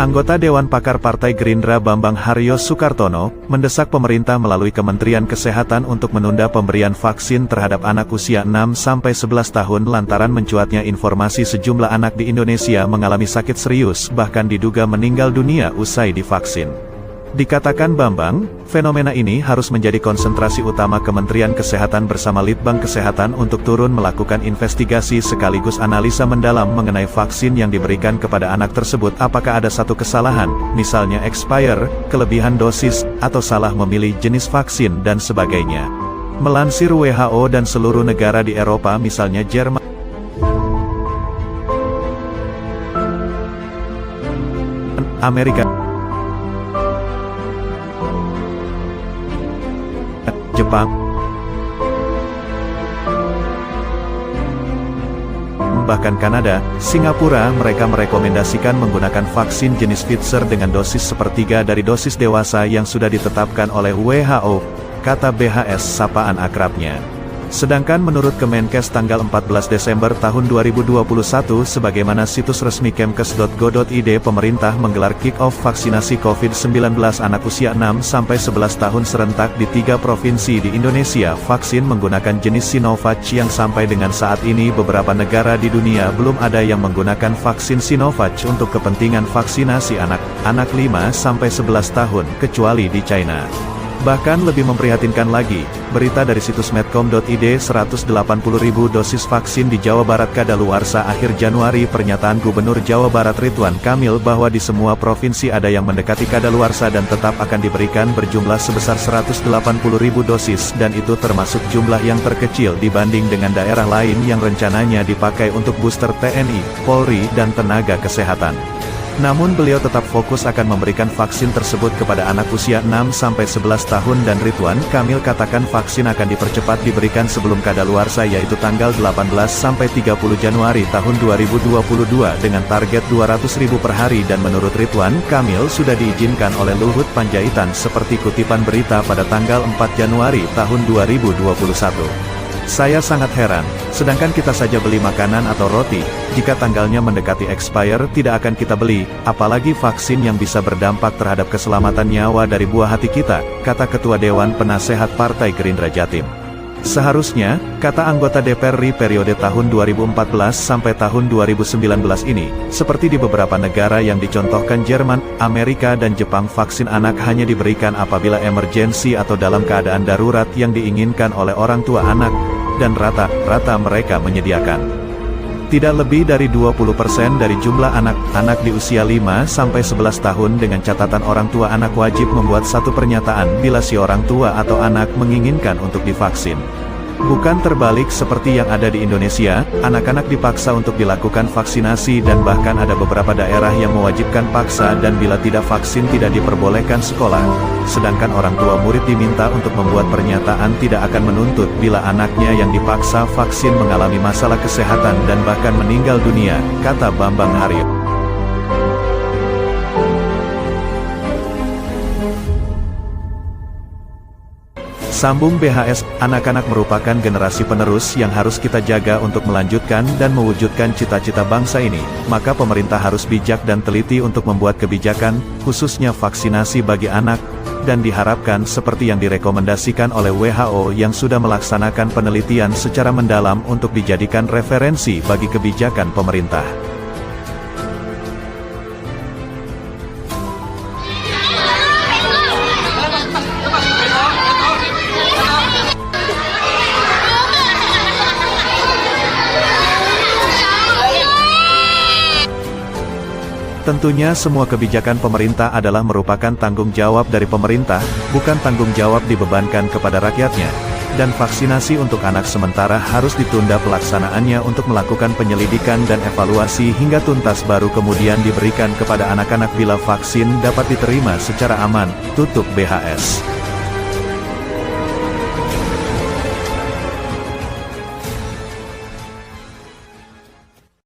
Anggota Dewan Pakar Partai Gerindra Bambang Haryo Soekartono, mendesak pemerintah melalui Kementerian Kesehatan untuk menunda pemberian vaksin terhadap anak usia 6-11 tahun lantaran mencuatnya informasi sejumlah anak di Indonesia mengalami sakit serius bahkan diduga meninggal dunia usai divaksin. Dikatakan Bambang, fenomena ini harus menjadi konsentrasi utama Kementerian Kesehatan bersama Litbang Kesehatan untuk turun melakukan investigasi sekaligus analisa mendalam mengenai vaksin yang diberikan kepada anak tersebut apakah ada satu kesalahan, misalnya expire, kelebihan dosis, atau salah memilih jenis vaksin dan sebagainya. Melansir WHO dan seluruh negara di Eropa misalnya Jerman, Amerika, Jepang, bahkan Kanada, Singapura mereka merekomendasikan menggunakan vaksin jenis Pfizer dengan dosis sepertiga dari dosis dewasa yang sudah ditetapkan oleh WHO, kata BHS sapaan akrabnya. Sedangkan menurut Kemenkes tanggal 14 Desember tahun 2021 sebagaimana situs resmi kemkes.go.id pemerintah menggelar kick-off vaksinasi COVID-19 anak usia 6-11 tahun serentak di 3 provinsi di Indonesia. Vaksin menggunakan jenis Sinovac yang sampai dengan saat ini beberapa negara di dunia belum ada yang menggunakan vaksin Sinovac untuk kepentingan vaksinasi anak 5-11 tahun kecuali di China. Bahkan lebih memprihatinkan lagi, berita dari situs medcom.id 180.000 dosis vaksin di Jawa Barat kadaluarsa akhir Januari. Pernyataan Gubernur Jawa Barat Ridwan Kamil bahwa di semua provinsi ada yang mendekati kadaluarsa dan tetap akan diberikan berjumlah sebesar 180.000 dosis dan itu termasuk jumlah yang terkecil dibanding dengan daerah lain yang rencananya dipakai untuk booster TNI, Polri, dan tenaga kesehatan. Namun beliau tetap fokus akan memberikan vaksin tersebut kepada anak usia 6-11 tahun dan Ridwan Kamil katakan vaksin akan dipercepat diberikan sebelum kadaluarsa yaitu tanggal 18-30 Januari tahun 2022 dengan target 200.000 per hari dan menurut Ridwan Kamil sudah diizinkan oleh Luhut Panjaitan seperti kutipan berita pada tanggal 4 Januari tahun 2021. Saya sangat heran, sedangkan kita saja beli makanan atau roti, jika tanggalnya mendekati expire tidak akan kita beli, apalagi vaksin yang bisa berdampak terhadap keselamatan nyawa dari buah hati kita, kata Ketua Dewan Penasehat Partai Gerindra Jatim. Seharusnya, kata anggota DPR RI periode tahun 2014 sampai tahun 2019 ini, seperti di beberapa negara yang dicontohkan Jerman, Amerika dan Jepang vaksin anak hanya diberikan apabila emergensi atau dalam keadaan darurat yang diinginkan oleh orang tua anak, dan rata-rata mereka menyediakan tidak lebih dari 20% dari jumlah anak-anak di usia 5-11 tahun dengan catatan orang tua anak wajib membuat satu pernyataan bila si orang tua atau anak menginginkan untuk divaksin. Bukan terbalik seperti yang ada di Indonesia, anak-anak dipaksa untuk dilakukan vaksinasi dan bahkan ada beberapa daerah yang mewajibkan paksa dan bila tidak vaksin tidak diperbolehkan sekolah. Sedangkan orang tua murid diminta untuk membuat pernyataan tidak akan menuntut bila anaknya yang dipaksa vaksin mengalami masalah kesehatan dan bahkan meninggal dunia, kata Bambang Haryo. Sambung BHS, anak-anak merupakan generasi penerus yang harus kita jaga untuk melanjutkan dan mewujudkan cita-cita bangsa ini, maka pemerintah harus bijak dan teliti untuk membuat kebijakan, khususnya vaksinasi bagi anak, dan diharapkan seperti yang direkomendasikan oleh WHO yang sudah melaksanakan penelitian secara mendalam untuk dijadikan referensi bagi kebijakan pemerintah. Tentunya semua kebijakan pemerintah adalah merupakan tanggung jawab dari pemerintah, bukan tanggung jawab dibebankan kepada rakyatnya. Dan vaksinasi untuk anak sementara harus ditunda pelaksanaannya untuk melakukan penyelidikan dan evaluasi hingga tuntas baru kemudian diberikan kepada anak-anak bila vaksin dapat diterima secara aman, tutup BHS.